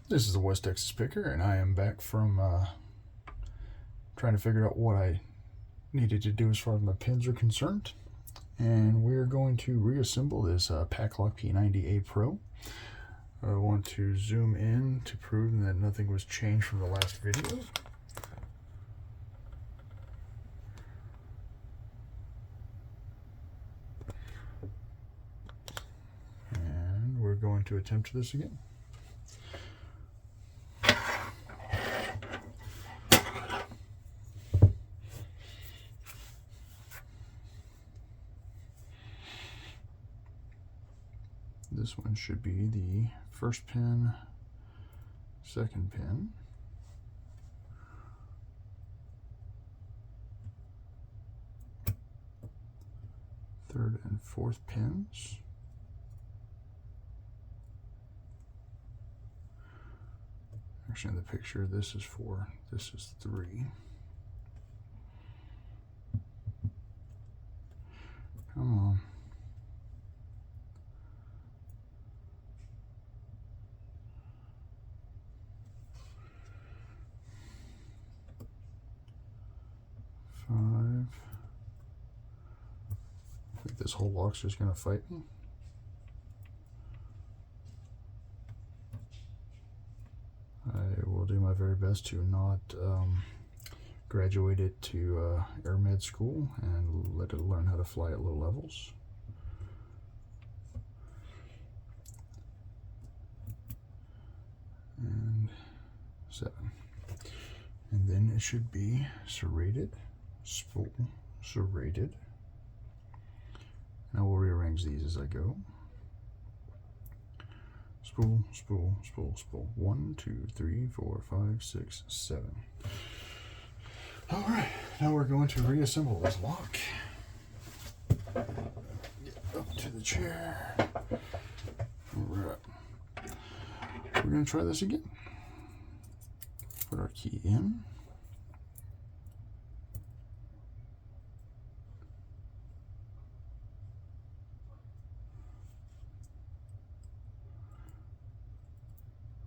This is the West Texas Picker, and I am back from trying to figure out what I needed to do as far as my pins are concerned. And we're going to reassemble this Paclock P90A-Pro. I want to zoom in to prove that nothing was changed from the last video. And we're going to attempt this again. This one should be the first pin, second pin, third and fourth pins, actually in the picture this is 4, this is 3. Come on. I think this whole lock's just going to fight me. I will do my very best to not graduate it to air med school and let it learn how to fly at low levels. And 7. And then it should be serrated. Spool, serrated. And I will rearrange these as I go. Spool, spool, spool, spool. 1, 2, 3, 4, 5, 6, 7. Alright, now we're going to reassemble this lock. Get up to the chair. Alright. We're going to try this again. Put our key in.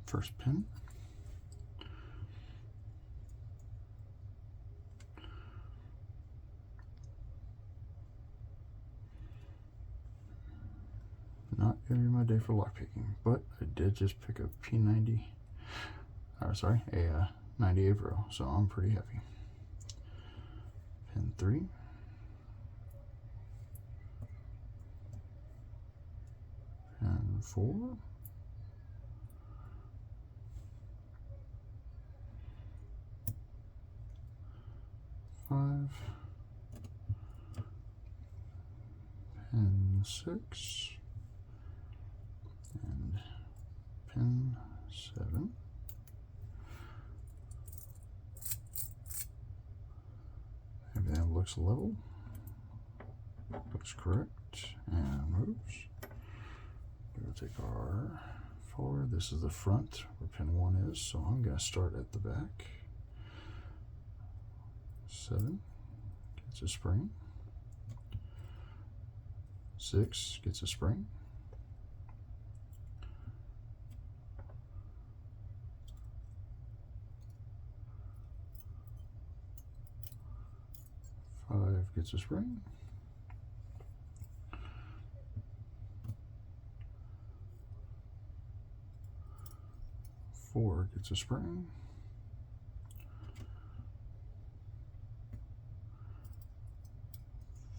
First pin. Not gonna be my day for lockpicking, but I did just pick up P90. Sorry, a 90A-Pro, so I'm pretty happy. Pin 3. Pin 4. 5. Pin 6. And pin 7. Everything looks level, looks correct, and moves. We'll take our forward. This is the front where pin 1 is, so I'm going to start at the back. 7 gets a spring. 6 gets a spring. 5 gets a spring. 4 gets a spring.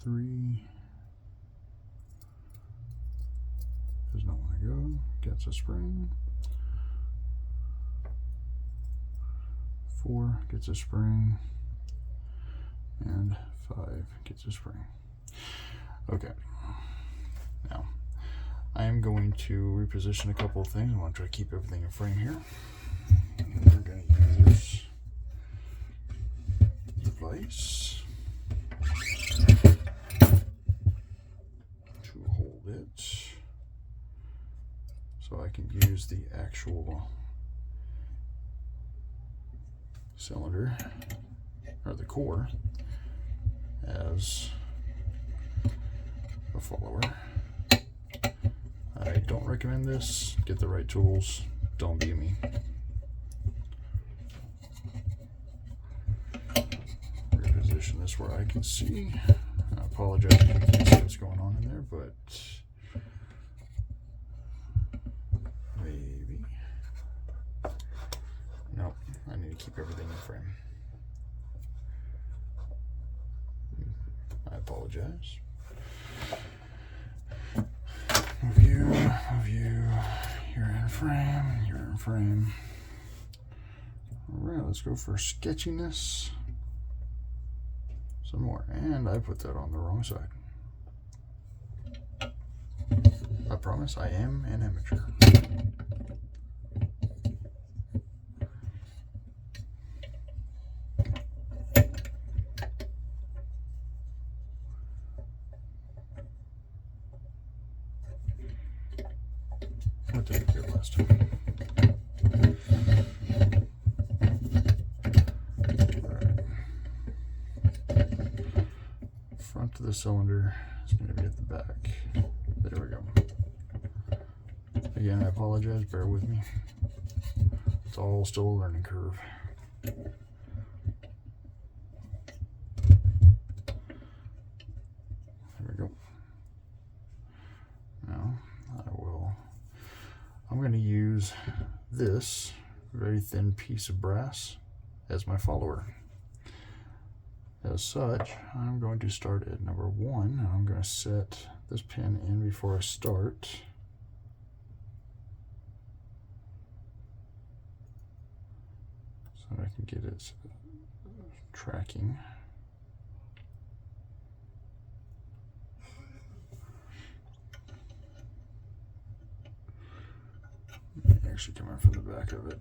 3 does not want to go, gets a spring. 4 gets a spring. And 5 gets a spring. Okay. Now, I am going to reposition a couple of things. I want to try to keep everything in frame here. And we're going to use this device to hold it so I can use the actual cylinder, or the core, as a follower. I don't recommend this. Get the right tools. Don't be me. position this where I can see. I apologize if you can't see what's going on in there, but maybe. Nope, I need to keep everything in frame. I apologize. View, you're in frame, you're in frame. Alright, let's go for sketchiness. Some more, and I put that on the wrong side. I promise I am an amateur. What did I get last time? Front of the cylinder is going to be at the back. There we go. Again, I apologize, bear with me. It's all still a learning curve. There we go. Now, I'm going to use this very thin piece of brass as my follower. As such, I'm going to start at number 1. I'm going to set this pin in before I start. So that I can get it tracking. Let me actually come out from the back of it.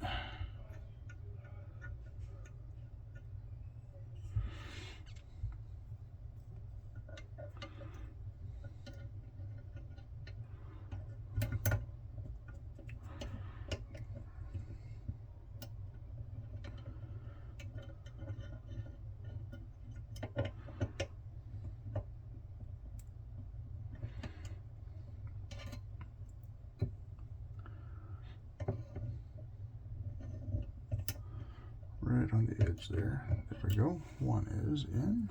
Right on the edge there. There we go. 1 is in.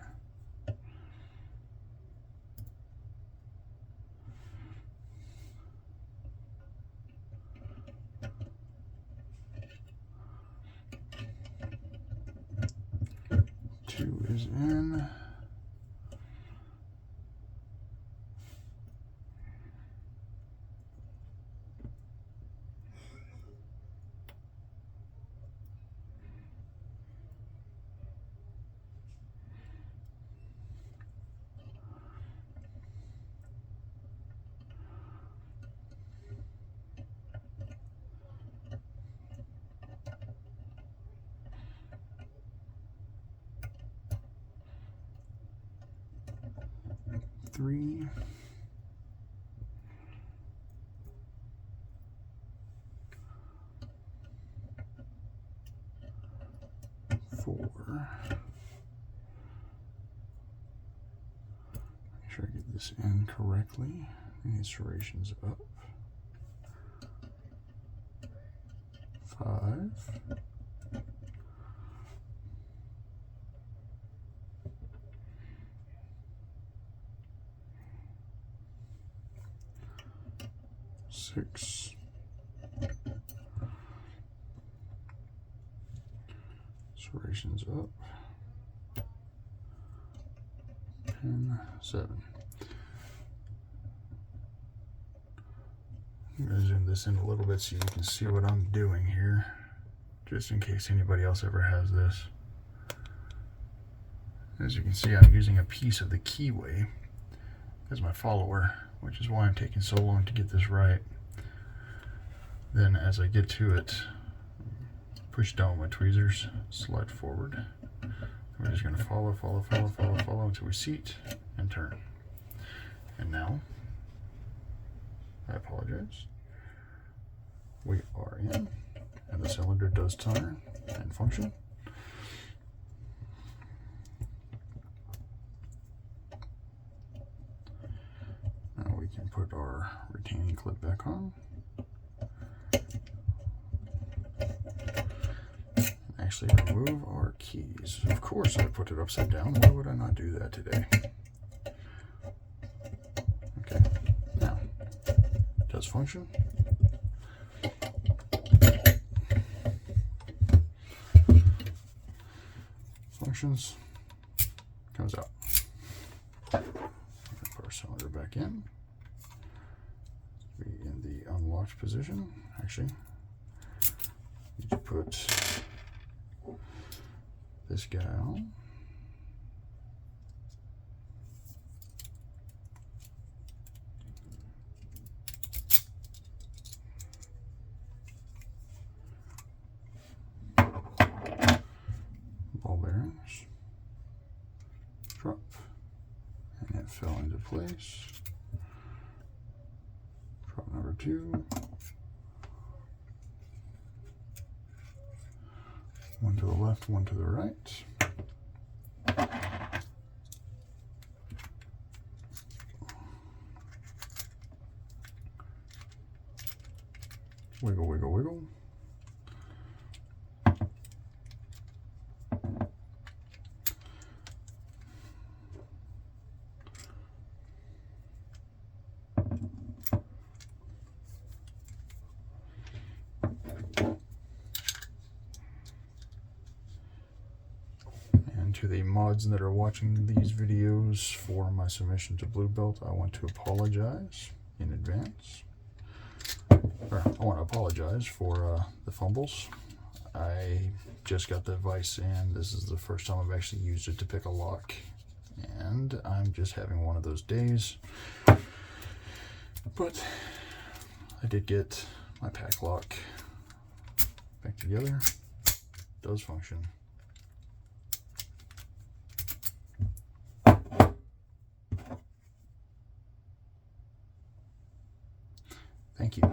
Two is in. Three. Four. Make sure I get this in correctly. Bring the serrations up. 5. 6. Serrations up. Pin 7. I'm going to zoom this in a little bit so you can see what I'm doing here, just in case anybody else ever has this. As you can see, I'm using a piece of the keyway as my follower, which is why I'm taking so long to get this right. Then as I get to it, push down with my tweezers, slide forward. We're just going to follow until we seat and turn. And now, I apologize, we are in, and the cylinder does turn and function. Now we can put our retaining clip back on. actually remove our keys. Of course I put it upside down. Why would I not do that today? Okay, now, it does function. Functions, comes out. Put our cylinder back in. Be in the unlocked position. Actually, need to put this guy on. Ball bearings. Drop. And it fell into place. Drop number 2. One to the left, one to the right. Wiggle, wiggle, wiggle. To the mods that are watching these videos for my submission to Blue Belt, I want to apologize in advance. Or I want to apologize for the fumbles. I just got the vise and this is the first time I've actually used it to pick a lock. And I'm just having one of those days. But I did get my Paclock back together. It does function. Thank you.